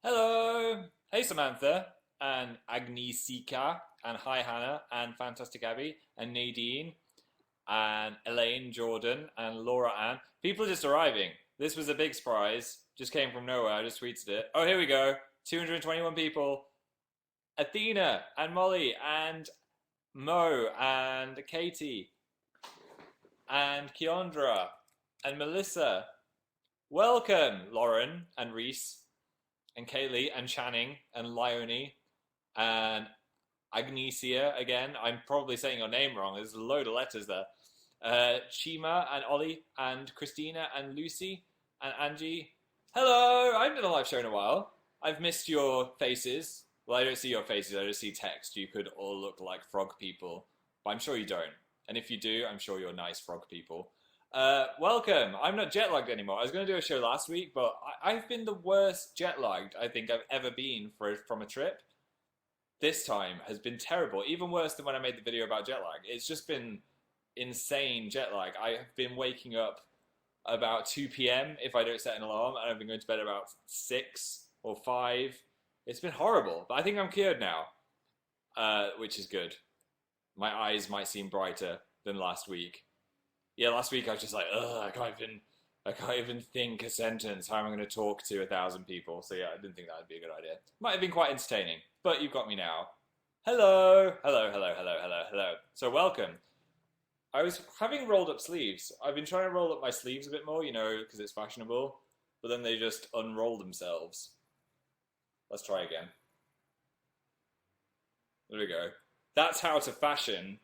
Hello! Hey Samantha, and Agnesika, and hi Hannah, and Fantastic Abby, and Nadine, and Elaine, Jordan, and Laura Ann. People are just arriving. This was a big surprise. Just came from nowhere. I just tweeted it. Oh, here we go. 221 people. Athena, and Molly, and Mo, and Katie, and Keandra, and Melissa. Welcome, Lauren, and Reese, and Kaylee, and Channing, and Leonie, and Agnesia again. I'm probably saying your name wrong. There's a load of letters there. Chima, and Ollie, and Christina, and Lucy, and Angie. Hello! I haven't done a live show in a while. I've missed your faces. Well, I don't see your faces, I just see text. You could all look like frog people, but I'm sure you don't. And if you do, I'm sure you're nice frog people. Welcome. I'm not jet lagged anymore. I was going to do a show last week, but I've been the worst jet lagged I think I've ever been from a trip. This time has been terrible, even worse than when I made the video about jet lag. It's just been insane jet lag. I have been waking up about 2 p.m. if I don't set an alarm, and I've been going to bed about 6 or 5. It's been horrible, but I think I'm cured now, which is good. My eyes might seem brighter than last week. Yeah, last week I was just like, ugh, I can't even think a sentence. How am I going to talk to 1,000 people? So yeah, I didn't think that would be a good idea. Might have been quite entertaining, but you've got me now. Hello, hello, hello, hello, hello, hello. So welcome. I was having rolled up sleeves. I've been trying to roll up my sleeves a bit more, because it's fashionable, but then they just unroll themselves. Let's try again. There we go. That's how to fashion.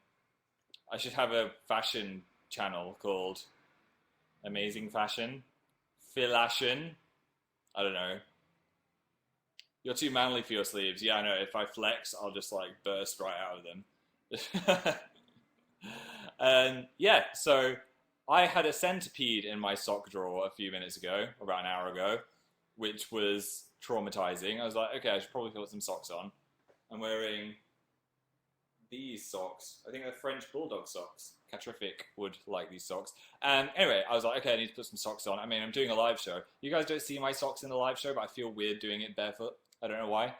I should have a fashion channel called AmazingPhil. I don't know. You're too manly for your sleeves. Yeah, I know. If I flex, I'll just burst right out of them. And yeah, so I had a centipede in my sock drawer a few minutes ago, about an hour ago, which was traumatizing. I was like, okay, I should probably put some socks on. I'm wearing these socks. I think they're French Bulldog socks. Catrific would like these socks. And anyway, I was like, okay, I need to put some socks on. I mean, I'm doing a live show. You guys don't see my socks in the live show, but I feel weird doing it barefoot. I don't know why.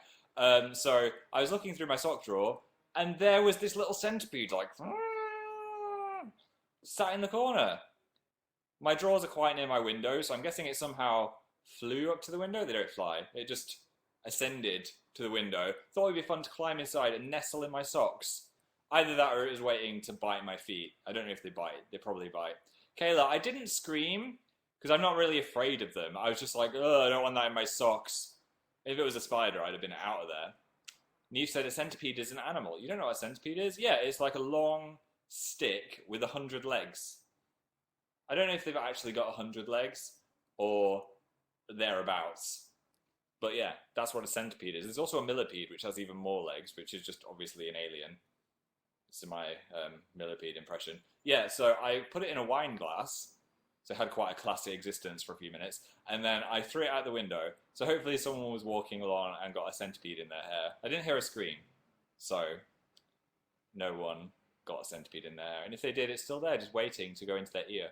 So I was looking through my sock drawer, and there was this little centipede, sat in the corner. My drawers are quite near my window, so I'm guessing it somehow flew up to the window. They don't fly. It just ascended to the window. Thought it'd be fun to climb inside and nestle in my socks. Either that or it was waiting to bite my feet. I don't know if they bite. They probably bite. Kayla, I didn't scream because I'm not really afraid of them. I was just like, ugh, I don't want that in my socks. If it was a spider, I'd have been out of there. Neve said a centipede is an animal. You don't know what a centipede is? Yeah, it's like a long stick with 100 legs. I don't know if they've actually got 100 legs or thereabouts. But yeah, that's what a centipede is. There's also a millipede, which has even more legs, which is just obviously an alien. It's my millipede impression. Yeah, so I put it in a wine glass, so it had quite a classy existence for a few minutes, and then I threw it out the window. So hopefully someone was walking along and got a centipede in their hair. I didn't hear a scream, so no one got a centipede in their hair. And if they did, it's still there, just waiting to go into their ear.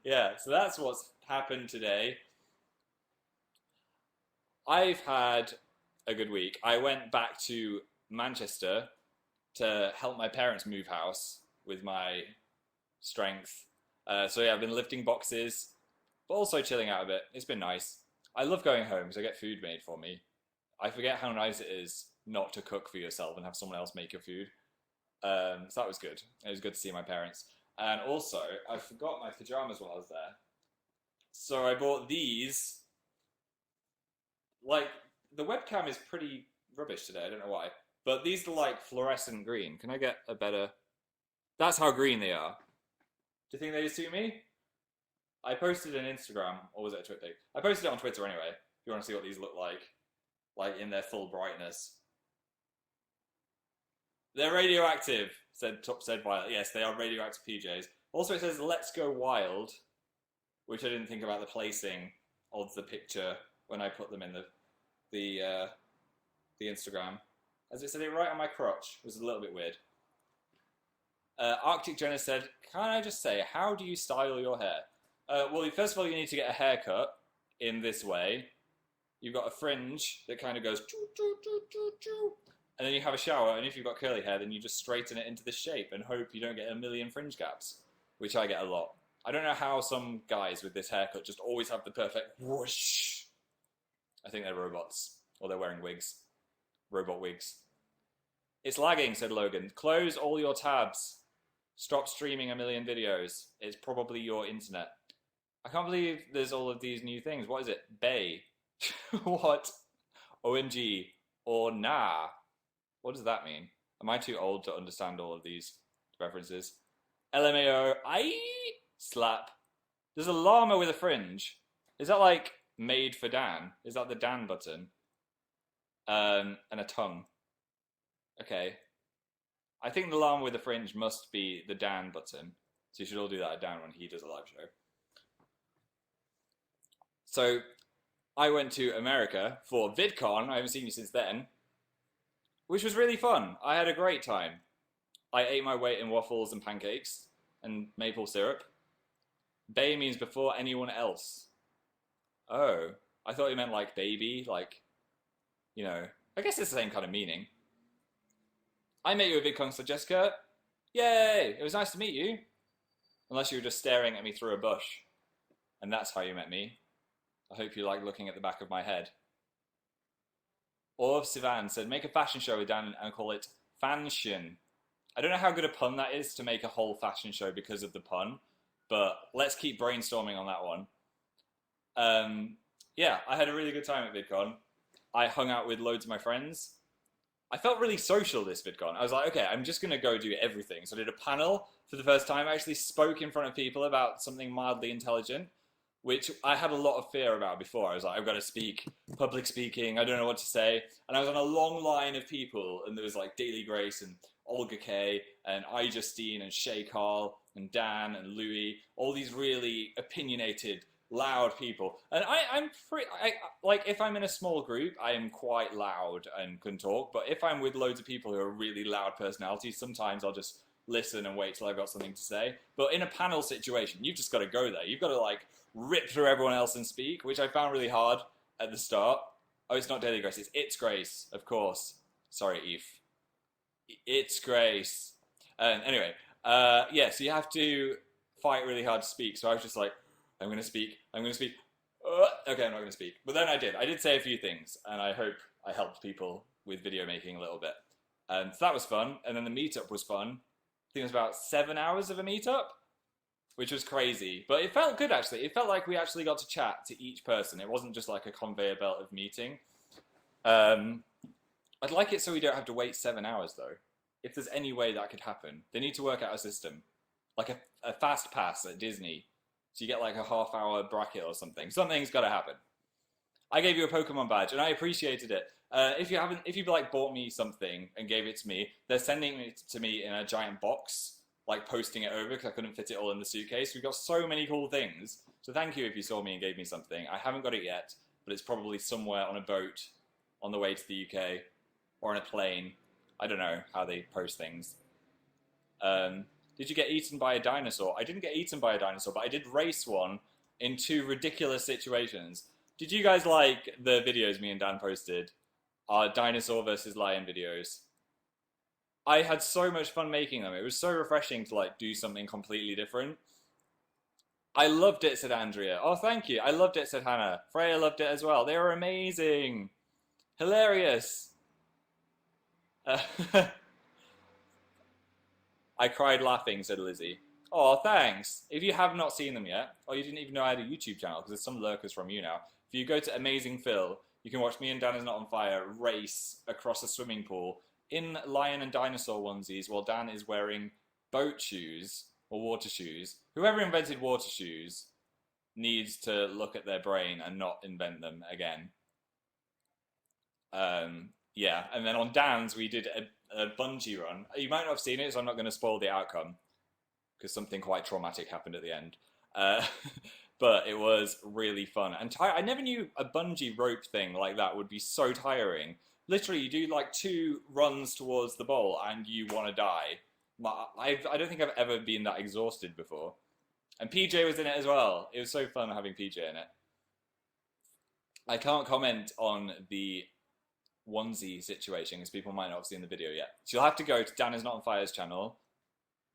Yeah, so that's what's happened today. I've had a good week. I went back to Manchester to help my parents move house with my strength. So yeah, I've been lifting boxes, but also chilling out a bit. It's been nice. I love going home because I get food made for me. I forget how nice it is not to cook for yourself and have someone else make your food. So that was good. It was good to see my parents. And also, I forgot my pajamas while I was there. So I bought these. The webcam is pretty rubbish today, I don't know why. But these are fluorescent green. Can I get a better... That's how green they are. Do you think they suit me? I posted an Instagram, or was it a Twitter? I posted it on Twitter anyway, if you want to see what these look like in their full brightness. They're radioactive, said Violet. Yes, they are radioactive PJs. Also it says, let's go wild, which I didn't think about the placing of the picture when I put them in the Instagram. As it said it right on my crotch, it was a little bit weird. Arctic Jenna said, can I just say, how do you style your hair? Well, first of all, you need to get a haircut in this way. You've got a fringe that kind of goes choo, choo, choo, choo, choo. And then you have a shower, and if you've got curly hair, then you just straighten it into this shape and hope you don't get a million fringe gaps, which I get a lot. I don't know how some guys with this haircut just always have the perfect whoosh. I think they're robots, or they're wearing wigs. Robot wigs. It's lagging, said Logan. Close all your tabs. Stop streaming a million videos. It's probably your internet. I can't believe there's all of these new things. What is it? Bay. What? OMG. Or nah. What does that mean? Am I too old to understand all of these references? LMAO. I slap. There's a llama with a fringe. Is that like made for Dan? Is that the Dan button? And a tongue. Okay. I think the llama with the fringe must be the Dan button. So you should all do that at Dan when he does a live show. So I went to America for VidCon. I haven't seen you since then. Which was really fun. I had a great time. I ate my weight in waffles and pancakes and maple syrup. Bay means before anyone else. Oh, I thought you meant like baby, like, you know, I guess it's the same kind of meaning. I met you at VidCon, so Jessica. Yay! It was nice to meet you. Unless you were just staring at me through a bush. And that's how you met me. I hope you like looking at the back of my head. Orv Sivan said, make a fashion show with Dan and call it Fanshin. I don't know how good a pun that is to make a whole fashion show because of the pun, but let's keep brainstorming on that one. Yeah, I had a really good time at VidCon. I hung out with loads of my friends. I felt really social this VidCon. I was like, okay, I'm just going to go do everything. So I did a panel for the first time. I actually spoke in front of people about something mildly intelligent, which I had a lot of fear about before. I was like, I've got to speak, public speaking, I don't know what to say. And I was on a long line of people, and there was like Daily Grace and Olga Kay and I Justine and Shay Carl and Dan and Louis, all these really opinionated, loud people. And I'm pretty, like, if I'm in a small group, I am quite loud and can talk. But if I'm with loads of people who are really loud personalities, sometimes I'll just listen and wait till I've got something to say. But in a panel situation, you've just got to go there. You've got to like rip through everyone else and speak, which I found really hard at the start. Oh, it's not Daily Grace, it's Grace, of course. Sorry, Eve. It's Grace. Anyway, yeah, so you have to fight really hard to speak. So I was just like, I'm going to speak. Okay, I'm not going to speak. But then I did say a few things, and I hope I helped people with video making a little bit. So that was fun. And then the meetup was fun. I think it was about 7 hours of a meetup, which was crazy. But it felt good, actually. It felt like we actually got to chat to each person. It wasn't just like a conveyor belt of meeting. I'd like it so we don't have to wait 7 hours, though. If there's any way that could happen. They need to work out a system. Like a fast pass at Disney. So you get like a half-hour bracket or something. Something's got to happen. I gave you a Pokemon badge, and I appreciated it. If you like bought me something and gave it to me, they're sending it to me in a giant box, like posting it over because I couldn't fit it all in the suitcase. We've got so many cool things. So thank you if you saw me and gave me something. I haven't got it yet, but it's probably somewhere on a boat on the way to the UK or on a plane. I don't know how they post things. Did you get eaten by a dinosaur? I didn't get eaten by a dinosaur, but I did race one in 2 ridiculous situations. Did you guys like the videos me and Dan posted? Our dinosaur versus lion videos. I had so much fun making them. It was so refreshing to like do something completely different. I loved it, said Andrea. Oh, thank you. I loved it, said Hannah. Freya loved it as well. They were amazing. Hilarious. I cried laughing, said Lizzie. Oh, thanks. If you have not seen them yet, or you didn't even know I had a YouTube channel, because there's some lurkers from YouNow, if you go to AmazingPhil, you can watch me and Dan is Not on Fire race across a swimming pool in lion and dinosaur onesies while Dan is wearing boat shoes or water shoes. Whoever invented water shoes needs to look at their brain and not invent them again. Yeah, and then on Dan's we did a bungee run. You might not have seen it, so I'm not going to spoil the outcome because something quite traumatic happened at the end. But it was really fun. And I never knew a bungee rope thing like that would be so tiring. Literally, you do like 2 runs towards the bowl and you want to die. I don't think I've ever been that exhausted before. And PJ was in it as well. It was so fun having PJ in it. I can't comment on the onesie situation because people might not have seen the video yet. So you'll have to go to Dan Is Not on Fire's channel,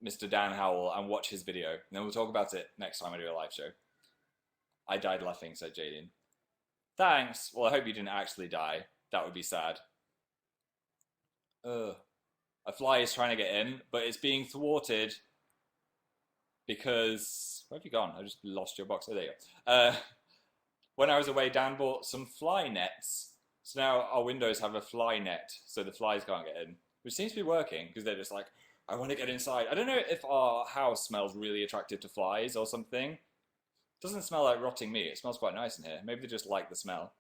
Mr. Dan Howell, and watch his video. And then we'll talk about it next time I do a live show. I died laughing, said Jaden. Thanks. Well, I hope you didn't actually die. That would be sad. Ugh. A fly is trying to get in, but it's being thwarted because... Where have you gone? I just lost your box. Oh, there you go. When I was away, Dan bought some fly nets. So now our windows have a fly net, so the flies can't get in. Which seems to be working, because they're just like, I want to get inside. I don't know if our house smells really attractive to flies or something. It doesn't smell like rotting meat. It smells quite nice in here. Maybe they just like the smell.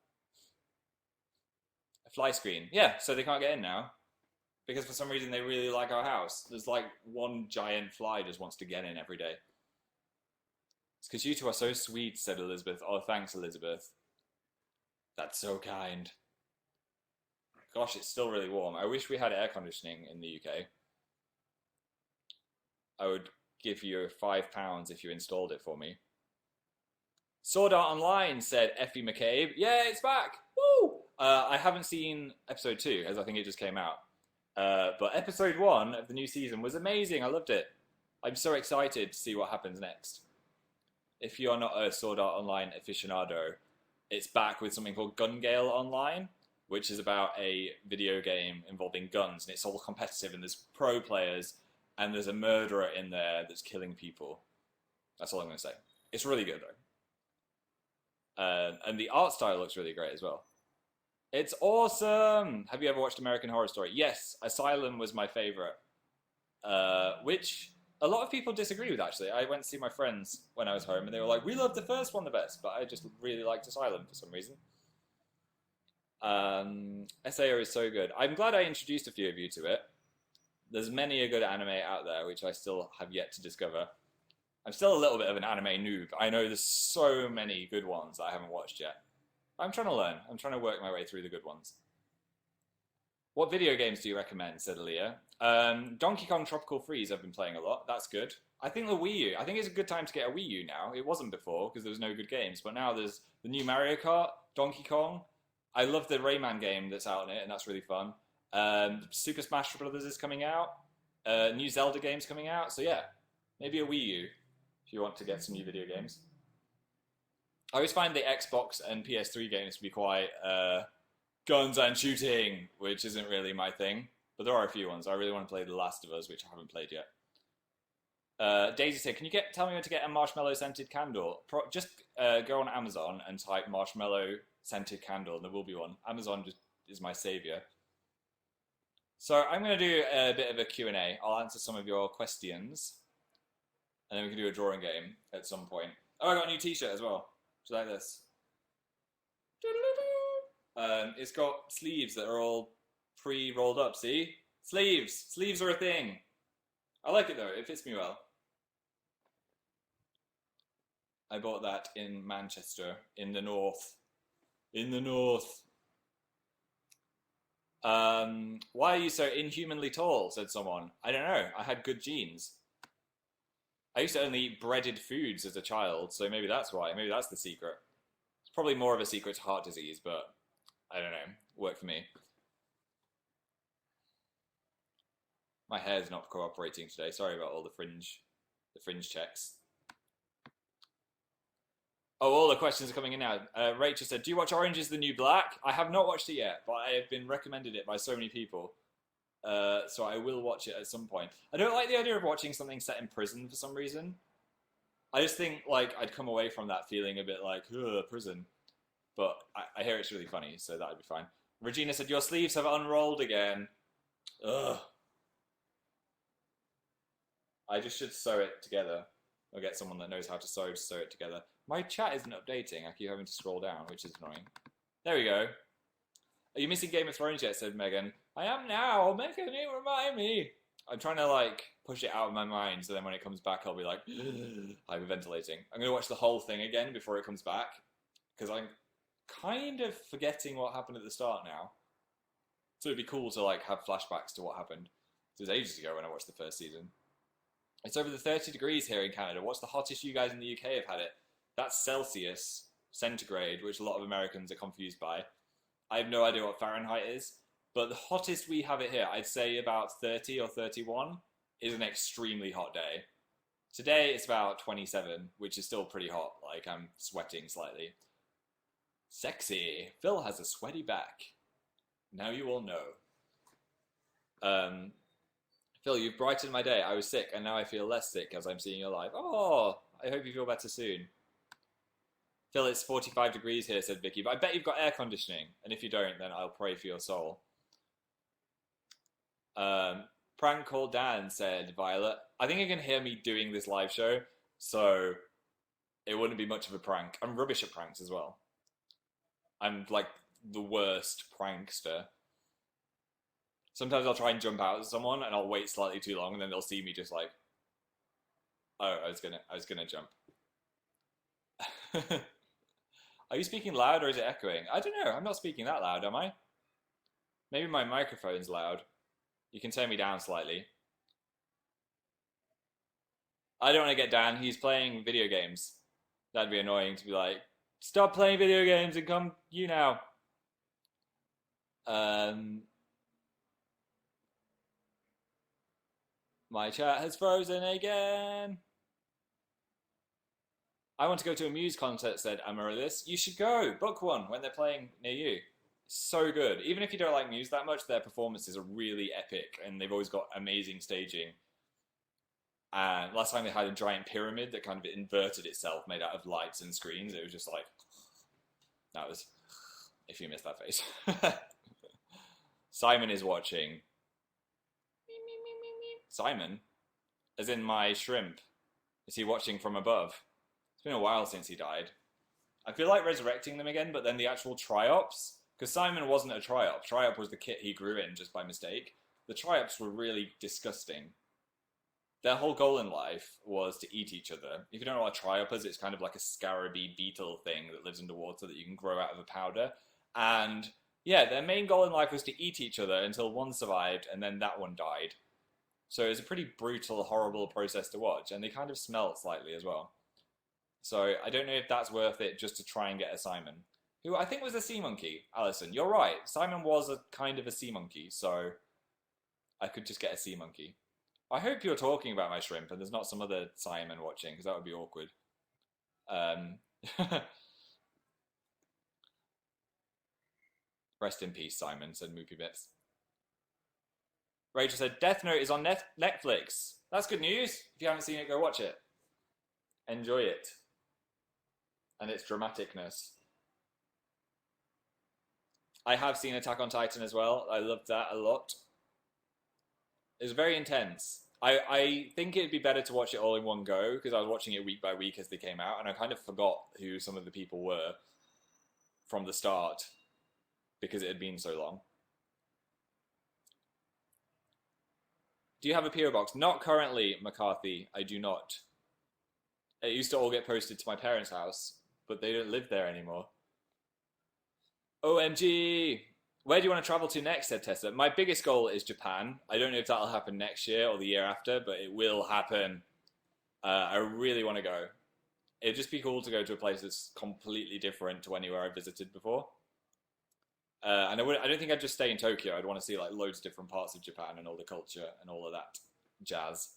A fly screen. Yeah, so they can't get in now. Because for some reason they really like our house. There's like one giant fly just wants to get in every day. It's because you two are so sweet, said Elizabeth. Oh, thanks, Elizabeth. That's so kind. Gosh, it's still really warm. I wish we had air conditioning in the UK. I would give you £5 if you installed it for me. Sword Art Online, said Effie McCabe. Yeah, it's back! Woo! I haven't seen episode 2, as I think it just came out. But episode 1 of the new season was amazing. I loved it. I'm so excited to see what happens next. If you are not a Sword Art Online aficionado, it's back with something called Gun Gale Online, which is about a video game involving guns, and it's all competitive, and there's pro players, and there's a murderer in there that's killing people. That's all I'm going to say. It's really good, though. And the art style looks really great as well. It's awesome! Have you ever watched American Horror Story? Yes, Asylum was my favourite. Which a lot of people disagree with, actually. I went to see my friends when I was home, and they were like, we loved the first one the best, but I just really liked Asylum for some reason. SAO is so good. I'm glad I introduced a few of you to it. There's many a good anime out there, which I still have yet to discover. I'm still a little bit of an anime noob. I know there's so many good ones that I haven't watched yet. I'm trying to learn. I'm trying to work my way through the good ones. What video games do you recommend, said Aaliyah. Donkey Kong Tropical Freeze I've been playing a lot. That's good. I think the Wii U. I think it's a good time to get a Wii U now. It wasn't before because there was no good games. But now there's the new Mario Kart, Donkey Kong. I love the Rayman game that's out on it, and that's really fun. Super Smash Bros. Is coming out. New Zelda game's coming out. So yeah, maybe a Wii U if you want to get some new video games. I always find the Xbox and PS3 games to be quite guns and shooting, which isn't really my thing. But there are a few ones. I really want to play The Last of Us, which I haven't played yet. Daisy said, can you tell me where to get a marshmallow scented candle? Just go on Amazon and type marshmallow scented candle, and there will be one. Amazon just is my savior. So I'm going to do a bit of a Q&A. I'll answer some of your questions, and then we can do a drawing game at some point. Oh, I got a new t-shirt as well. Do you like this? It's got sleeves that are all pre-rolled up, see? Sleeves! Sleeves are a thing! I like it though, it fits me well. I bought that in Manchester, in the north. In the north. Why are you so inhumanly tall, said someone. I don't know, I had good genes. I used to only eat breaded foods as a child, so maybe that's why. Maybe that's the secret. It's probably more of a secret to heart disease, but I don't know. Worked for me. My hair's not cooperating today. Sorry about all the fringe checks. Oh, all the questions are coming in now. Rachel said, do you watch Orange is the New Black? I have not watched it yet, but I have been recommended it by so many people. So I will watch it at some point. I don't like the idea of watching something set in prison for some reason. I just think like I'd come away from that feeling a bit like, ugh, prison. But I hear it's really funny, so that would be fine. Regina said, your sleeves have unrolled again. Ugh. I just should sew it together. Or get someone that knows how to sew it together. My chat isn't updating. I keep having to scroll down, which is annoying. There we go. Are you missing Game of Thrones yet, said Megan. I am now. Megan, remind me. I'm trying to like push it out of my mind, so then when it comes back, I'll be like, hyperventilating. I'm going to watch the whole thing again before it comes back, because I'm kind of forgetting what happened at the start now. So it'd be cool to like have flashbacks to what happened. It was ages ago when I watched the first season. It's over the 30 degrees here in Canada. What's the hottest you guys in the UK have had it? That's Celsius. centigrade, which a lot of Americans are confused by. I have no idea what Fahrenheit is, but the hottest we have it here, I'd say about 30 or 31, is an extremely hot day. Today it's about 27, which is still pretty hot. Like, I'm sweating slightly. Sexy. Phil has a sweaty back. Now you all know. Phil, you've brightened my day. I was sick, and now I feel less sick as I'm seeing you live. Oh, I hope you feel better soon. Phil, it's 45 degrees here, said Vicky, but I bet you've got air conditioning, and if you don't, then I'll pray for your soul. Prank Call Dan, said Violet. I think you can hear me doing this live show, so it wouldn't be much of a prank. I'm rubbish at pranks as well. I'm like the worst prankster. Sometimes I'll try and jump out at someone, and I'll wait slightly too long, and then they'll see me just like, oh, I was gonna jump. Are you speaking loud or is it echoing? I don't know. I'm not speaking that loud, am I? Maybe my microphone's loud. You can turn me down slightly. I don't want to get Dan. He's playing video games. That'd be annoying to be like, stop playing video games and come YouNow. My chat has frozen again. I want to go to a Muse concert, said Amaryllis. You should go. Book one when they're playing near you. So good. Even if you don't like Muse that much, their performances are really epic, and they've always got amazing staging. And last time they had a giant pyramid that kind of inverted itself, made out of lights and screens. It was just like, that was, if you missed that face. Simon is watching. Simon? As in my shrimp. Is he watching from above? It's been a while since he died. I feel like resurrecting them again, but then the actual triops, because Simon wasn't a triop. Triop was the kit he grew in just by mistake. The triops were really disgusting. Their whole goal in life was to eat each other. If you don't know what a triop is, it's kind of like a scaraby beetle thing that lives underwater that you can grow out of a powder. And yeah, their main goal in life was to eat each other until one survived and then that one died. So it was a pretty brutal, horrible process to watch, and they kind of smelled slightly as well. So I don't know if that's worth it just to try and get a Simon, who I think was a sea monkey. Alison, you're right. Simon was a kind of a sea monkey, so I could just get a sea monkey. I hope you're talking about my shrimp and there's not some other Simon watching, because that would be awkward. Rest in peace, Simon, said Moopy Bits. Rachel said, Death Note is on Netflix. That's good news. If you haven't seen it, go watch it. Enjoy it. And its dramaticness. I have seen Attack on Titan as well. I loved that a lot. It was very intense. I think it'd be better to watch it all in one go, because I was watching it week by week as they came out, and I kind of forgot who some of the people were from the start, because it had been so long. Do you have a PO box? Not currently, McCarthy. I do not. It used to all get posted to my parents' house, but they don't live there anymore. OMG! Where do you want to travel to next, said Tessa. My biggest goal is Japan. I don't know if that'll happen next year or the year after, but it will happen. I really want to go. It'd just be cool to go to a place that's completely different to anywhere I've visited before. And I don't think I'd just stay in Tokyo. I'd want to see like loads of different parts of Japan and all the culture and all of that jazz.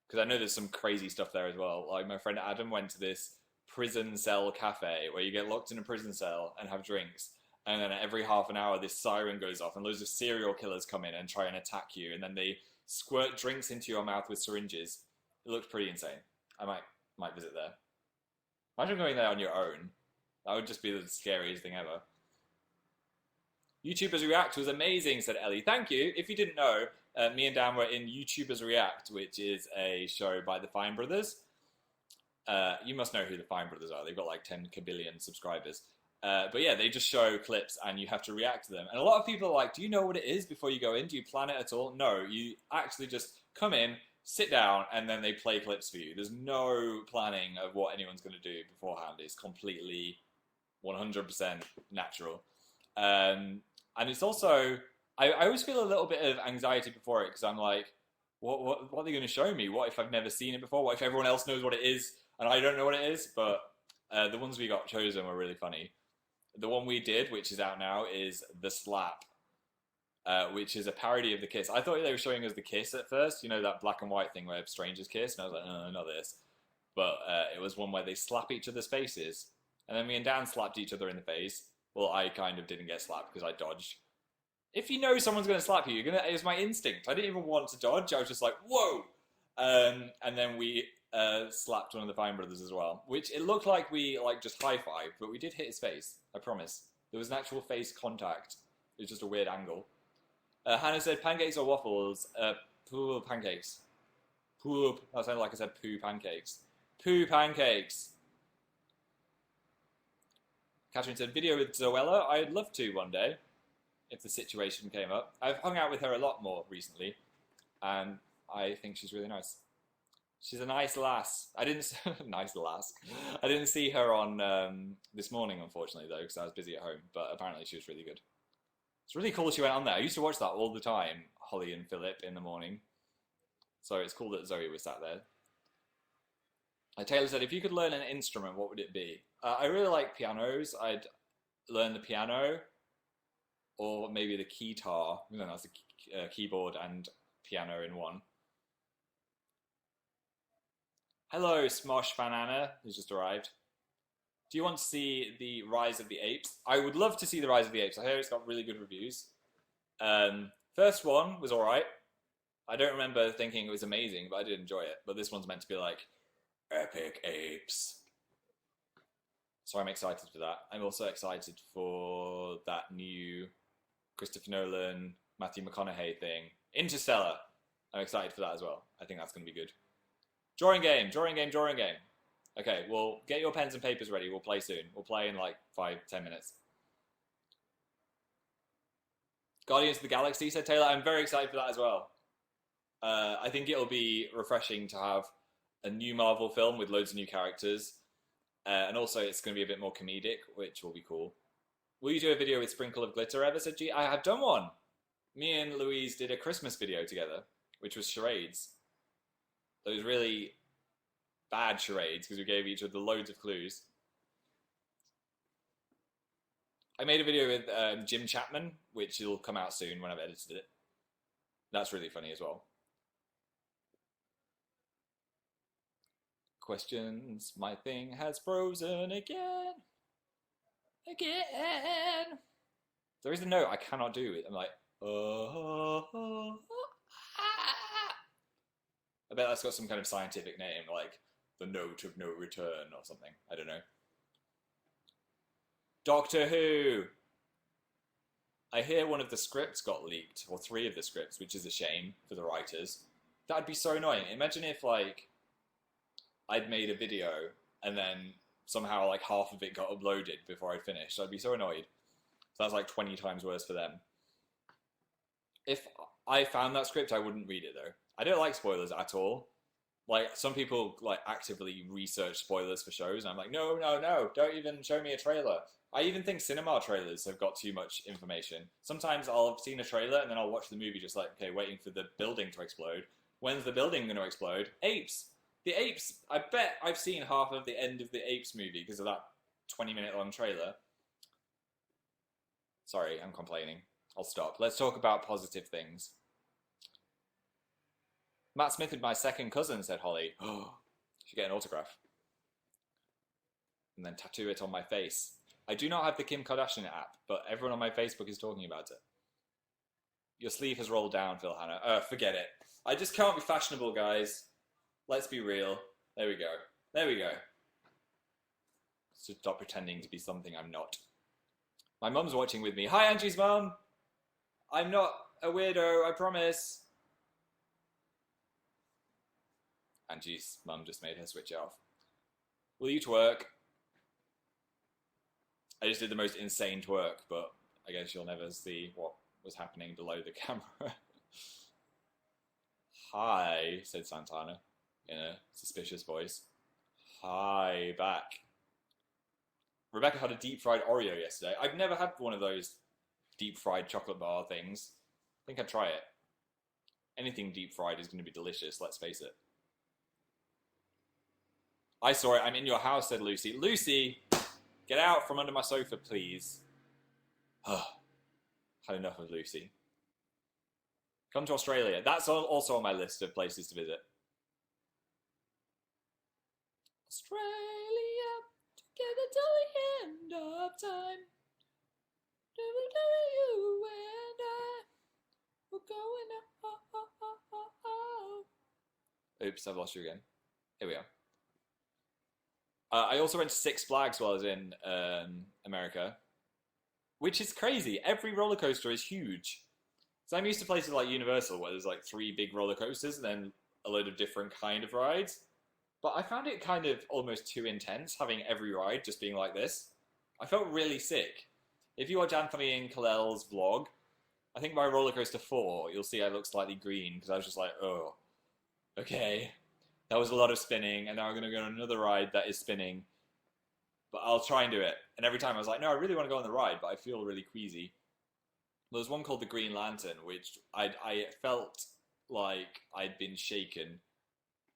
Because I know there's some crazy stuff there as well. Like my friend Adam went to this prison cell cafe where you get locked in a prison cell and have drinks. And then every half an hour, this siren goes off and loads of serial killers come in and try and attack you. And then they squirt drinks into your mouth with syringes. It looks pretty insane. I might visit there. Imagine going there on your own. That would just be the scariest thing ever. YouTubers React was amazing, said Ellie. Thank you. If you didn't know, me and Dan were in YouTubers React, which is a show by the Fine Brothers. You must know who the Fine Brothers are. They've got like 10 kabillion subscribers. But yeah, they just show clips and you have to react to them. And a lot of people are like, do you know what it is before you go in? Do you plan it at all? No, you actually just come in, sit down, and then they play clips for you. There's no planning of what anyone's going to do beforehand. It's completely 100% natural. And it's also, I always feel a little bit of anxiety before it, because I'm like, what are they going to show me? What if I've never seen it before? What if everyone else knows what it is and I don't know what it is? But The ones we got chosen were really funny. The one we did, which is out now, is The Slap, which is a parody of The Kiss. I thought they were showing us The Kiss at first, you know, that black and white thing where strangers kiss, and I was like, not this. But it was one where they slap each other's faces. And then me and Dan slapped each other in the face. Well, I kind of didn't get slapped because I dodged. If you know someone's going to slap you, it was my instinct. I didn't even want to dodge. I was just like, whoa! And then we slapped one of the Fine Brothers as well, which it looked like we just high-fived, but we did hit his face. I promise. There was an actual face contact. It was just a weird angle. Hannah said, pancakes or waffles? Poo pancakes. Poop. That sounded like I said poo pancakes. Poo pancakes. Catherine said, video with Zoella? I'd love to one day, if the situation came up. I've hung out with her a lot more recently, and I think she's really nice. She's a nice lass. Nice lass. I didn't see her on this morning, unfortunately, though, because I was busy at home, but apparently she was really good. It's really cool she went on there. I used to watch that all the time, Holly and Philip, in the morning. So it's cool that Zoe was sat there. Taylor said, if you could learn an instrument, what would it be? I really like pianos. I'd learn the piano, or maybe the keytar. No, that's a keyboard and piano in one. Hello, Smosh Fanana, who's just arrived. Do you want to see the Rise of the Apes? I would love to see the Rise of the Apes. I hear it's got really good reviews. First one was alright. I don't remember thinking it was amazing, but I did enjoy it. But this one's meant to be like, epic apes. So I'm excited for that. I'm also excited for that new Christopher Nolan, Matthew McConaughey thing. Interstellar. I'm excited for that as well. I think that's going to be good. Drawing game. Okay, well, get your pens and papers ready. We'll play soon. We'll play in like 5-10 minutes. Guardians of the Galaxy, said Taylor. I'm very excited for that as well. I think it'll be refreshing to have a new Marvel film with loads of new characters. And also it's going to be a bit more comedic, which will be cool. Will you do a video with Sprinkle of Glitter ever, said G? I have done one. Me and Louise did a Christmas video together, which was charades. Those really bad charades, because we gave each other loads of clues. I made a video with Jim Chapman, which will come out soon when I've edited it. That's really funny as well. Questions. My thing has frozen again. There is a note I cannot do it. I'm like, I bet that's got some kind of scientific name, like the note of no return or something. I don't know. Doctor Who. I hear one of the scripts got leaked, or 3 of the scripts, which is a shame for the writers. That'd be so annoying. Imagine if, like, I'd made a video and then somehow, like, half of it got uploaded before I'd finished. I'd be so annoyed. So that's like 20 times worse for them. If I found that script, I wouldn't read it, though. I don't like spoilers at all. Like, some people, like, actively research spoilers for shows, and I'm like, no, don't even show me a trailer. I even think cinema trailers have got too much information. Sometimes I'll have seen a trailer, and then I'll watch the movie just like, okay, waiting for the building to explode. When's the building going to explode? Apes! The apes! I bet I've seen half of the end of the Apes movie because of that 20-minute long trailer. Sorry, I'm complaining. I'll stop. Let's talk about positive things. Matt Smith is my second cousin, said Holly. Oh, should get an autograph. And then tattoo it on my face. I do not have the Kim Kardashian app, but everyone on my Facebook is talking about it. Your sleeve has rolled down, Phil Hannah. Forget it. I just can't be fashionable, guys. Let's be real. There we go. So stop pretending to be something I'm not. My mum's watching with me. Hi, Angie's mum. I'm not a weirdo, I promise. Angie's mum just made her switch it off. Will you twerk? I just did the most insane twerk, but I guess you'll never see what was happening below the camera. Hi, said Santana in a suspicious voice. Hi, back. Rebecca had a deep-fried Oreo yesterday. I've never had one of those deep-fried chocolate bar things. I think I'd try it. Anything deep-fried is going to be delicious, let's face it. I saw it. I'm in your house, said Lucy. Lucy, get out from under my sofa, please. Had enough of Lucy. Come to Australia. That's also on my list of places to visit. Australia, together till the end of time. You and I, we're going Oops, I've lost you again. Here we are. I also went to Six Flags while I was in America, which is crazy. Every roller coaster is huge. So I'm used to places like Universal where there's like 3 big roller coasters and then a load of different kind of rides. But I found it kind of almost too intense having every ride just being like this. I felt really sick. If you watch Anthony and Kalel's vlog, I think by roller coaster 4, you'll see I look slightly green because I was just like, oh, okay. That was a lot of spinning, and now I'm going to go on another ride that is spinning. But I'll try and do it. And every time I was like, no, I really want to go on the ride, but I feel really queasy. There was one called the Green Lantern, which I felt like I'd been shaken.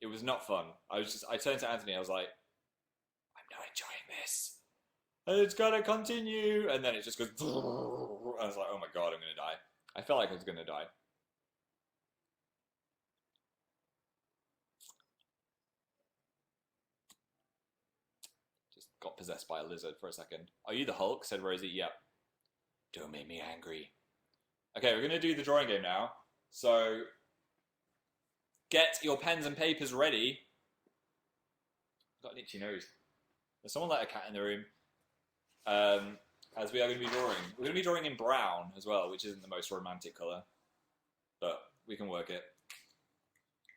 It was not fun. I turned to Anthony, I was like, I'm not enjoying this. It's gotta continue. And then it just goes, I was like, oh my god, I'm gonna die. I felt like I was gonna die. Just got possessed by a lizard for a second. Are you the Hulk? Said Rosie. Yep. Don't make me angry. Okay, we're gonna do the drawing game now. So, get your pens and papers ready. I've got an itchy nose. There's someone let a cat in the room. As we are going to be drawing. We're going to be drawing in brown as well, which isn't the most romantic colour. But we can work it.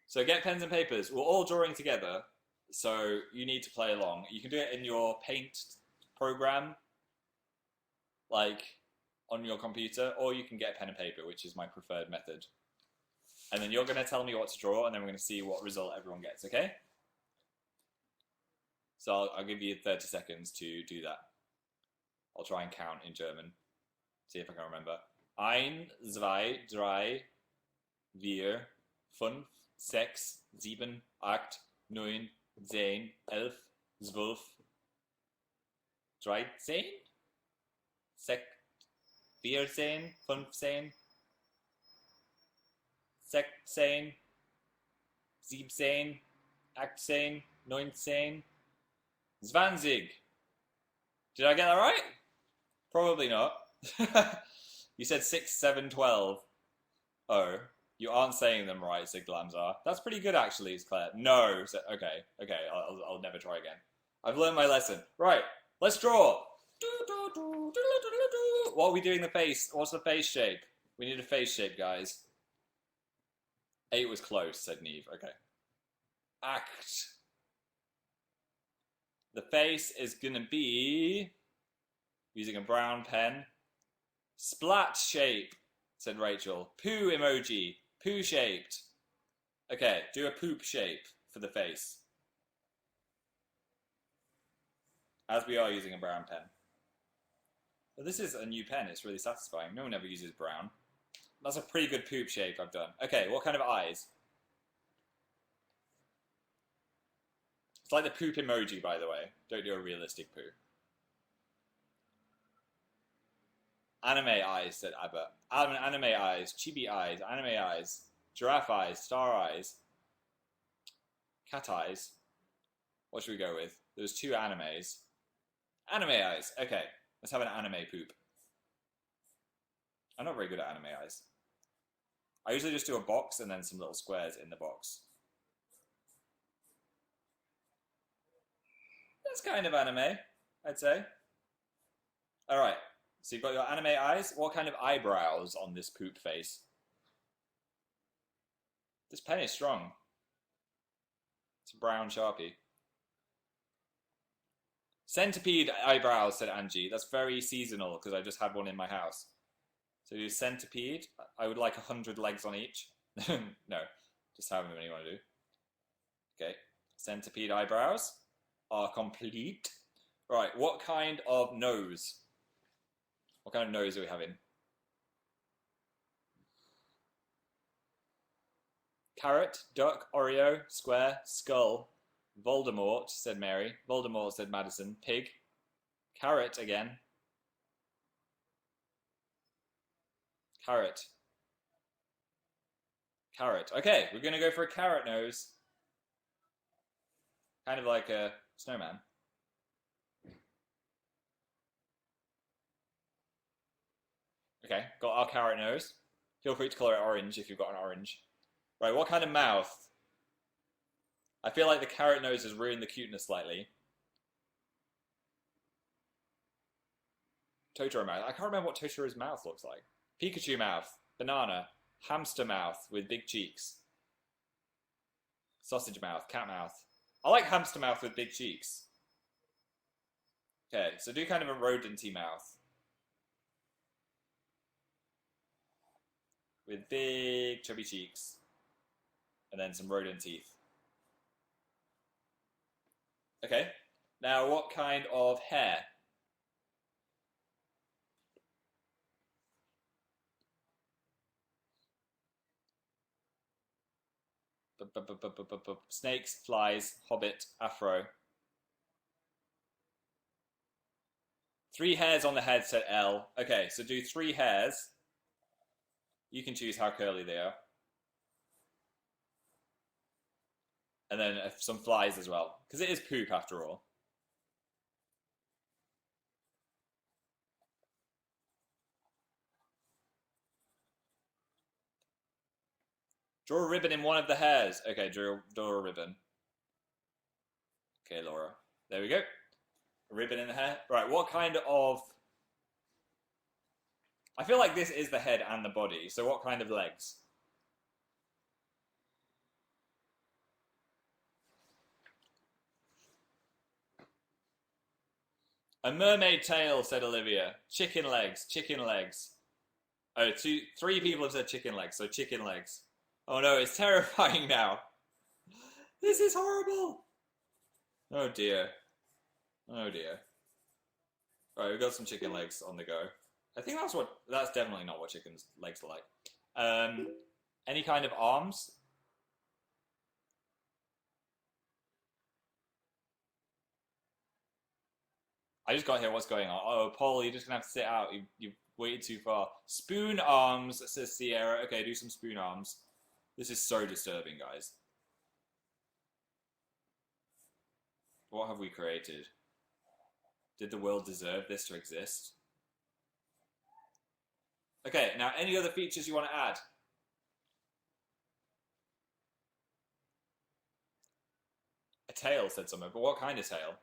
So get pens and papers. We're all drawing together, so you need to play along. You can do it in your paint program, like on your computer, or you can get pen and paper, which is my preferred method. And then you're going to tell me what to draw, and then we're going to see what result everyone gets, okay? So I'll give you 30 seconds to do that. I'll try and count in German. See if I can remember. 1, 2, 3, 4, 5, 6, 7, 8, 9, 10, 11, 12, 13, 14, 15, 16, 17, 18, 19, 20. Did I get that right? Probably not. You said 6, 7, 12. Oh, you aren't saying them right, said Glamzar. That's pretty good, actually, said Claire. No. Okay, I'll never try again. I've learned my lesson. Right, let's draw. What are we doing the face? What's the face shape? We need a face shape, guys. 8 was close, said Neve. Okay. Act. The face is gonna be using a brown pen. Splat shape, said Rachel. Poo emoji. Poo shaped. Okay, do a poop shape for the face. As we are using a brown pen. But this is a new pen, it's really satisfying. No one ever uses brown. That's a pretty good poop shape I've done. Okay, what kind of eyes? It's like the poop emoji, by the way. Don't do a realistic poo. Anime eyes, said Abba. Anime eyes, chibi eyes, anime eyes, giraffe eyes, star eyes, cat eyes. What should we go with? There's 2 animes. Anime eyes. Okay, let's have an anime poop. I'm not very good at anime eyes. I usually just do a box and then some little squares in the box. That's kind of anime, I'd say. Alright, so you've got your anime eyes. What kind of eyebrows on this poop face? This pen is strong. It's a brown Sharpie. Centipede eyebrows, said Angie. That's very seasonal because I just had one in my house. So do centipede. I would like 100 legs on each. No, just however many you want to do. Okay, centipede eyebrows are complete. Right, what kind of nose? What kind of nose are we having? Carrot, duck, Oreo, square, skull. Voldemort, said Mary. Voldemort, said Madison. Pig. Carrot again. Carrot. Carrot. Okay, we're going to go for a carrot nose. Kind of like a snowman. Okay, got our carrot nose. Feel free to colour it orange if you've got an orange. Right, what kind of mouth? I feel like the carrot nose has ruined the cuteness slightly. Totoro mouth. I can't remember what Totoro's mouth looks like. Pikachu mouth. Banana. Hamster mouth with big cheeks. Sausage mouth. Cat mouth. I like hamster mouth with big cheeks. Okay, so do kind of a rodenty mouth. With big chubby cheeks. And then some rodent teeth. Okay, now what kind of hair? Snakes, flies, hobbit, afro. 3 hairs on the head, said L. Okay, so do 3 hairs. You can choose how curly they are. And then some flies as well, because it is poop after all. Draw a ribbon in one of the hairs. Okay, draw a ribbon. Okay, Laura. There we go. A ribbon in the hair. Right, what kind of... I feel like this is the head and the body, so what kind of legs? A mermaid tail, said Olivia. Chicken legs, chicken legs. Oh, 3 people have said chicken legs, so chicken legs. Oh no, it's terrifying now. This is horrible. Oh dear. Oh dear. Right, we've got some chicken legs on the go. I think that's definitely not what chicken's legs are like. Any kind of arms? I just got here, what's going on? Oh, Paul, you're just gonna have to sit out. You've waited too far. Spoon arms, says Sierra. Okay, do some spoon arms. This is so disturbing, guys. What have we created? Did the world deserve this to exist? Okay, now any other features you want to add? A tail, said someone, but what kind of tail?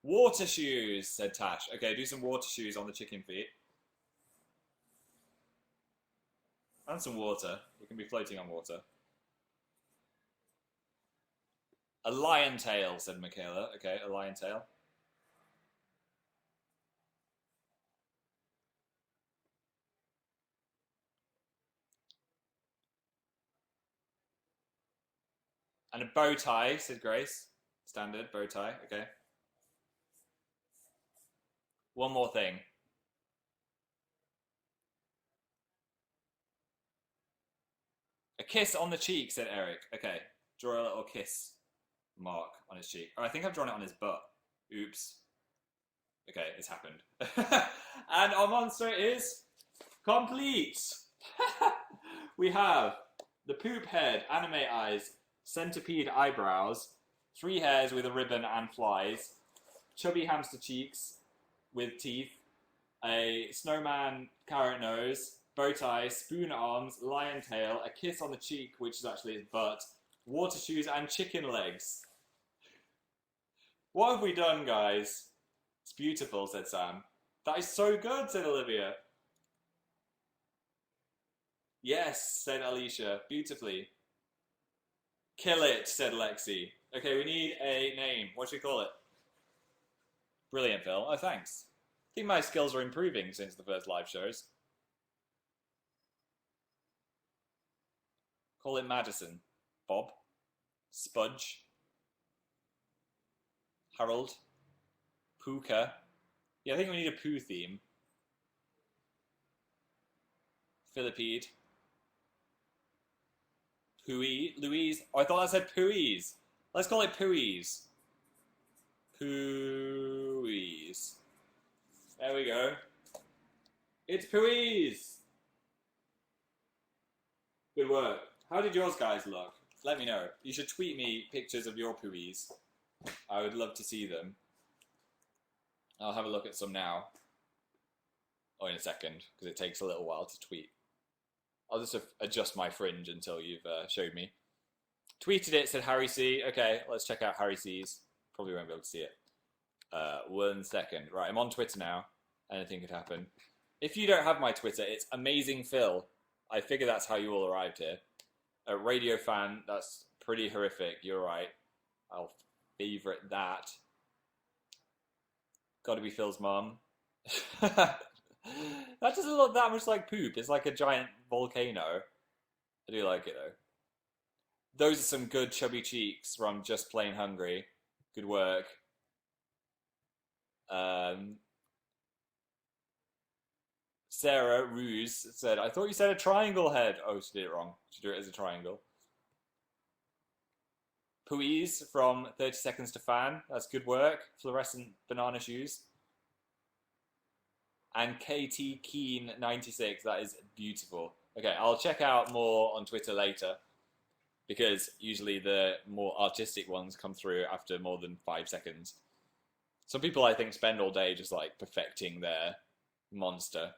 Water shoes, said Tash. Okay, do some water shoes on the chicken feet. And some water. We can be floating on water. A lion tail, said Michaela. Okay, a lion tail. And a bow tie, said Grace. Standard bow tie, okay. One more thing. A kiss on the cheek, said Eric. Okay, draw a little kiss mark on his cheek. Oh, I think I've drawn it on his butt. Oops. Okay, it's happened. And our monster is complete. We have the poop head, anime eyes, centipede eyebrows, 3 hairs with a ribbon and flies, chubby hamster cheeks with teeth, a snowman carrot nose, bow tie, spoon arms, lion tail, a kiss on the cheek, which is actually his butt, water shoes, and chicken legs. What have we done, guys? It's beautiful, said Sam. That is so good, said Olivia. Yes, said Alicia, beautifully. Kill it, said Lexi. Okay, we need a name. What should we call it? Brilliant, Phil. Oh, thanks. I think my skills are improving since the first live shows. Call it Madison. Bob. Spudge. Harold. Puka. Yeah, I think we need a poo theme. Philippede. Louise. Oh, I thought that said Pooies. Let's call it Pooies. Pooies. There we go. It's Pooies. Good work. How did yours guys look? Let me know. You should tweet me pictures of your Pooies. I would love to see them. I'll have a look at some now. Or in a second, because it takes a little while to tweet. I'll just adjust my fringe until you've showed me. Tweeted it, said Harry C. Okay, let's check out Harry C's. Probably won't be able to see it. 1 second. Right, I'm on Twitter now. Anything could happen. If you don't have my Twitter, it's AmazingPhil. I figure that's how you all arrived here. A radio fan, that's pretty horrific. You're right. I'll favorite that. Gotta be Phil's mum. That doesn't look that much like poop. It's like a giant volcano. I do like it though. Those are some good chubby cheeks from Just Plain Hungry. Good work. Sarah Ruse said, I thought you said a triangle head. Oh, she did it wrong. She drew it as a triangle. Pooies from 30 Seconds to Fan. That's good work. Fluorescent banana shoes. And KT Keen 96. That is beautiful. Okay, I'll check out more on Twitter later, because usually the more artistic ones come through after more than 5 seconds. Some people, I think, spend all day just like perfecting their monster.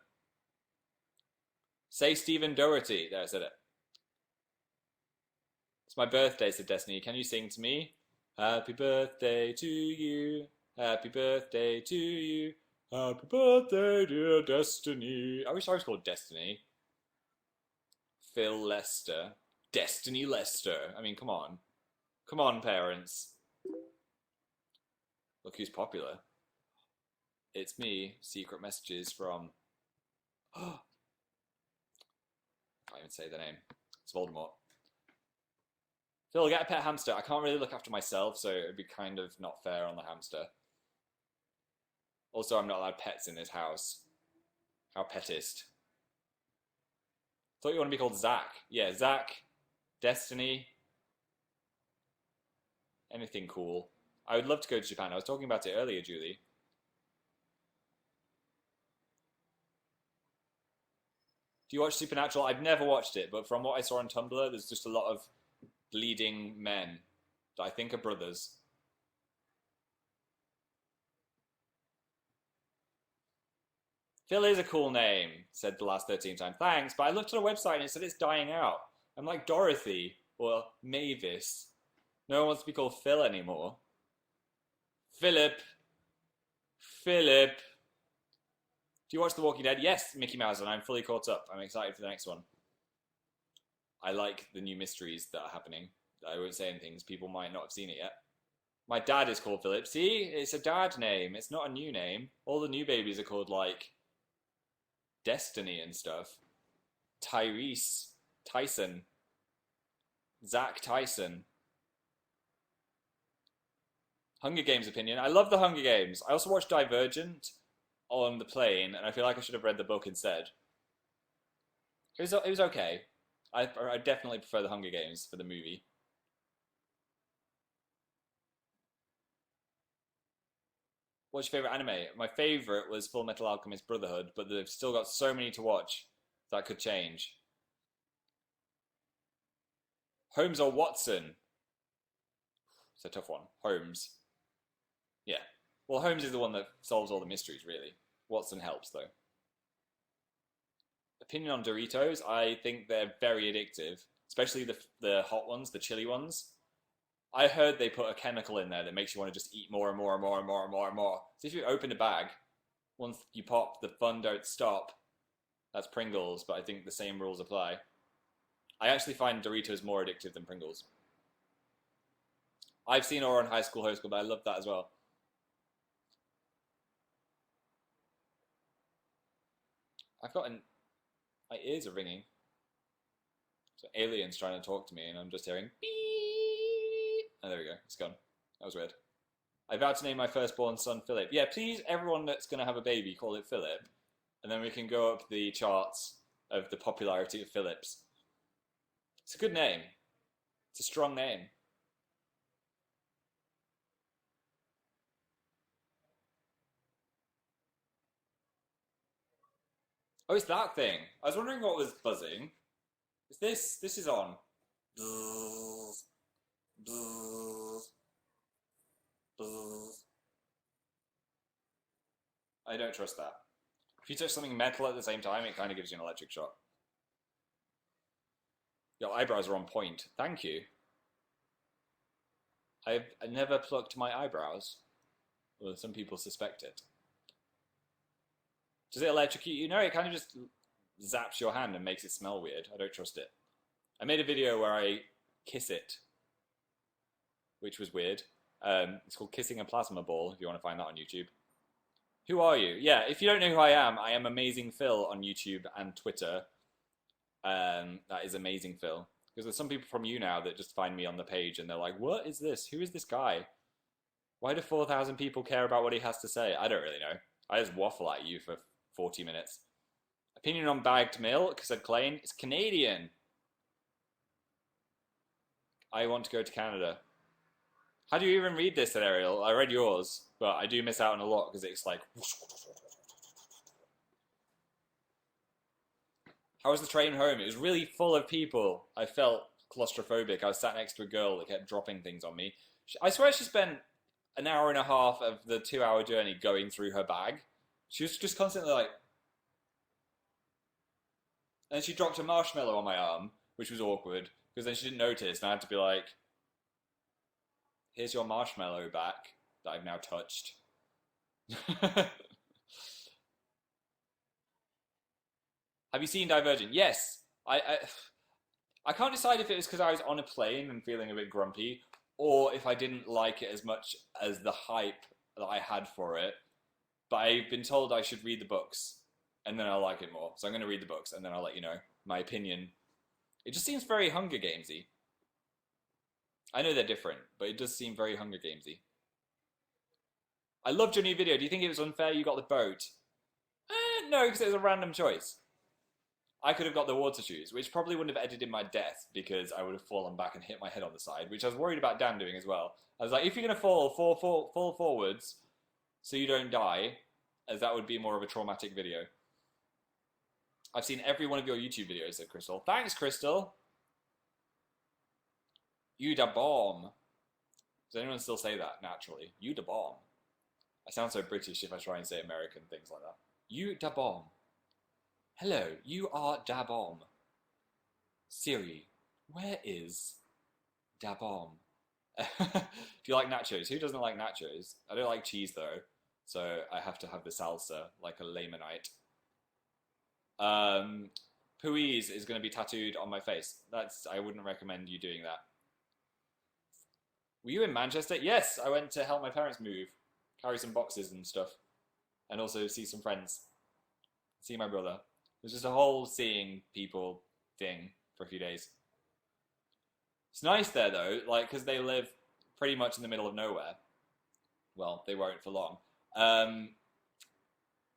Say Stephen Doherty. There, I said it. It's my birthday, said Destiny. Can you sing to me? Happy birthday to you. Happy birthday to you. Happy birthday, dear Destiny. I wish I was called Destiny. Phil Lester. Destiny Lester. I mean, come on. Come on, parents. Look who's popular. It's me. Secret messages from... I can't even say the name. It's Voldemort. Phil, get a pet hamster. I can't really look after myself, so it would be kind of not fair on the hamster. Also, I'm not allowed pets in this house. How petist. Thought you want to be called Zach. Yeah, Zach. Destiny. Anything cool. I would love to go to Japan. I was talking about it earlier, Julie. Do you watch Supernatural? I've never watched it, but from what I saw on Tumblr, there's just a lot of bleeding men that I think are brothers. Phil is a cool name, said the last 13 times. Thanks, but I looked at a website and it said it's dying out. I'm like Dorothy or Mavis. No one wants to be called Phil anymore. Philip. Philip. Do you watch The Walking Dead? Yes, Mickey Mouse, and I'm fully caught up. I'm excited for the next one. I like the new mysteries that are happening. I won't say anything because people might not have seen it yet. My dad is called Philip. See? It's a dad name. It's not a new name. All the new babies are called, like, Destiny and stuff. Tyrese. Tyson. Zach Tyson. Hunger Games opinion. I love the Hunger Games. I also watched Divergent on the plane, and I feel like I should have read the book instead. It was okay. I definitely prefer the Hunger Games for the movie. What's your favourite anime? My favourite was Full Metal Alchemist Brotherhood, but they've still got so many to watch. That could change. Holmes or Watson? It's a tough one. Holmes. Yeah. Well, Holmes is the one that solves all the mysteries, really. Watson helps, though. Opinion on Doritos? I think they're very addictive. Especially the hot ones, the chili ones. I heard they put a chemical in there that makes you want to just eat more and more and more and more and more and more. So if you open a bag, once you pop, the fun don't stop. That's Pringles, but I think the same rules apply. I actually find Doritos more addictive than Pringles. I've seen Aura on High School Host School, but I love that as well. I've got my ears are ringing. So alien's trying to talk to me, and I'm just hearing beep. Oh, there we go. It's gone. That was weird. I vowed to name my firstborn son Philip. Yeah, please, everyone that's going to have a baby, call it Philip. And then we can go up the charts of the popularity of Philips. It's a good name. It's a strong name. Oh, it's that thing. I was wondering what was buzzing. Is this? This is on. Buzz, buzz, buzz. I don't trust that. If you touch something metal at the same time, it kind of gives you an electric shock. Your eyebrows are on point. Thank you. I've never plucked my eyebrows. Well, some people suspect it. Does it electrocute you? No, it kind of just zaps your hand and makes it smell weird. I don't trust it. I made a video where I kiss it, which was weird. It's called Kissing a Plasma Ball, if you want to find that on YouTube. Who are you? Yeah, if you don't know who I am AmazingPhil on YouTube and Twitter. That is AmazingPhil. Because there's some people from YouNow that just find me on the page and they're like, what is this? Who is this guy? Why do 4,000 people care about what he has to say? I don't really know. I just waffle at you for 40 minutes. Opinion on bagged milk, said Klein. It's Canadian. I want to go to Canada. How do you even read this, said Ariel? I read yours, but I do miss out on a lot because it's like... How was the train home? It was really full of people. I felt claustrophobic. I was sat next to a girl that kept dropping things on me. I swear she spent an hour and a half of the 2-hour journey going through her bag. She was just constantly like... And she dropped a marshmallow on my arm, which was awkward, because then she didn't notice, and I had to be like, here's your marshmallow back that I've now touched. Have you seen Divergent? Yes. I can't decide if it was because I was on a plane and feeling a bit grumpy, or if I didn't like it as much as the hype that I had for it. But I've been told I should read the books, and then I'll like it more. So I'm going to read the books, and then I'll let you know my opinion. It just seems very Hunger Gamesy. I know they're different, but it does seem very Hunger Gamesy. I loved your new video. Do you think it was unfair you got the boat? No, because it was a random choice. I could have got the water shoes, which probably wouldn't have edited my death because I would have fallen back and hit my head on the side, which I was worried about Dan doing as well. I was like, if you're going to fall forwards so you don't die, as that would be more of a traumatic video. I've seen every one of your YouTube videos, said Crystal. Thanks, Crystal. You da bomb. Does anyone still say that naturally? You da bomb. I sound so British if I try and say American things like that. You da bomb. Hello, you are da bomb. Siri, where is da bomb? Do you like nachos? Who doesn't like nachos? I don't like cheese though, so I have to have the salsa like a laymanite. Puiz is going to be tattooed on my face. I wouldn't recommend you doing that. Were you in Manchester? Yes, I went to help my parents move, carry some boxes and stuff, and also see some friends, see my brother. It was just a whole seeing people thing for a few days. It's nice there though, like, because they live pretty much in the middle of nowhere. Well, they won't for long.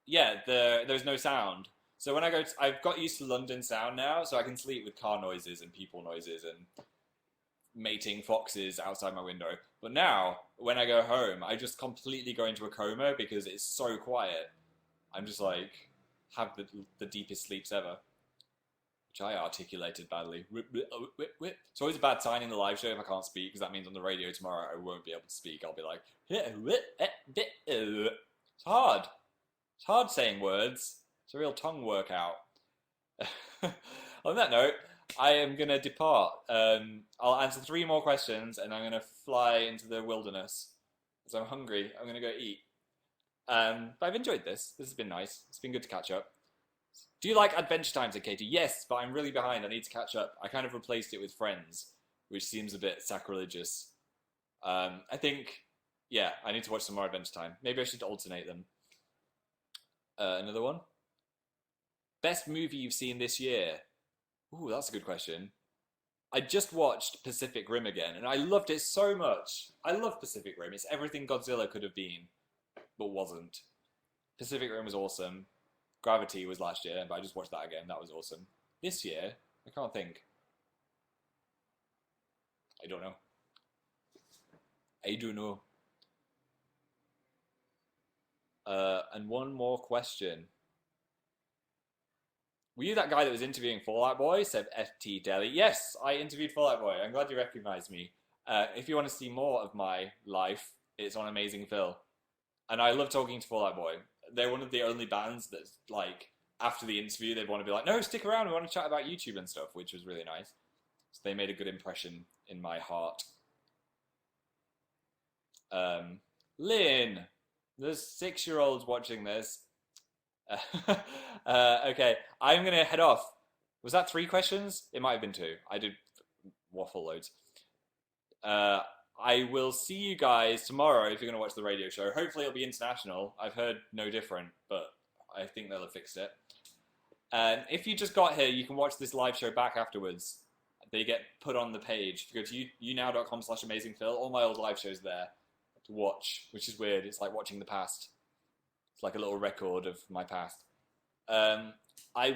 Yeah, there's no sound. So when I go, I've got used to London sound now, so I can sleep with car noises and people noises and mating foxes outside my window. But now, when I go home, I just completely go into a coma because it's so quiet. I'm just like, have the deepest sleeps ever. Which I articulated badly. It's always a bad sign in the live show if I can't speak, because that means on the radio tomorrow I won't be able to speak. I'll be like, it's hard. It's hard saying words. It's a real tongue workout. On that note, I am going to depart. I'll answer 3 more questions and I'm going to fly into the wilderness. Because I'm hungry. I'm going to go eat. But I've enjoyed this. This has been nice. It's been good to catch up. Do you like Adventure Time, said Katie? Yes, but I'm really behind. I need to catch up. I kind of replaced it with Friends, which seems a bit sacrilegious. I think, yeah, I need to watch some more Adventure Time. Maybe I should alternate them. Another one? Best movie you've seen this year? Ooh, that's a good question. I just watched Pacific Rim again, and I loved it so much. I love Pacific Rim. It's everything Godzilla could have been, but wasn't. Pacific Rim was awesome. Gravity was last year, but I just watched that again. That was awesome. This year, I can't think. I don't know. I do know. And one more question. Were you that guy that was interviewing Fallout Boy? Said FT Deli. Yes, I interviewed Fallout Boy. I'm glad you recognized me. If you want to see more of my life, it's on AmazingPhil. And I love talking to Fallout Boy. They're one of the only bands that's like, after the interview, they'd want to be like, no, stick around, we want to chat about YouTube and stuff, which was really nice. So they made a good impression in my heart. Lynn, there's 6-year-olds watching this. Okay, I'm going to head off. Was that 3 questions? It might have been 2. I did waffle loads. I will see you guys tomorrow if you're going to watch the radio show. Hopefully it'll be international. I've heard no different, but I think they'll have fixed it. If you just got here, you can watch this live show back afterwards. They get put on the page. If you go to younow.com/AmazingPhil, all my old live shows there to watch, which is weird. It's like watching the past. It's like a little record of my past. I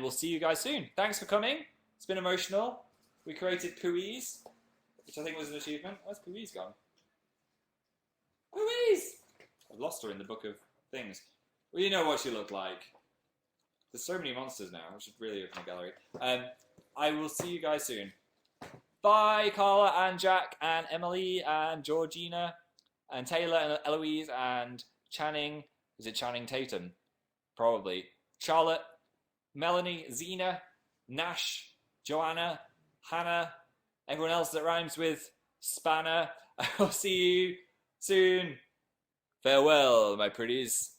will see you guys soon. Thanks for coming. It's been emotional. We created Pooies, which I think was an achievement. Where's Pooies gone? Pooies! I've lost her in the book of things. Well, you know what she looked like. There's so many monsters now. I should really open a gallery. I will see you guys soon. Bye, Carla and Jack and Emily and Georgina and Taylor and Eloise and Channing. Is it Channing Tatum? Probably. Charlotte, Melanie, Zena, Nash, Joanna, Hannah, everyone else that rhymes with Spanner. I will see you soon. Farewell, my pretties.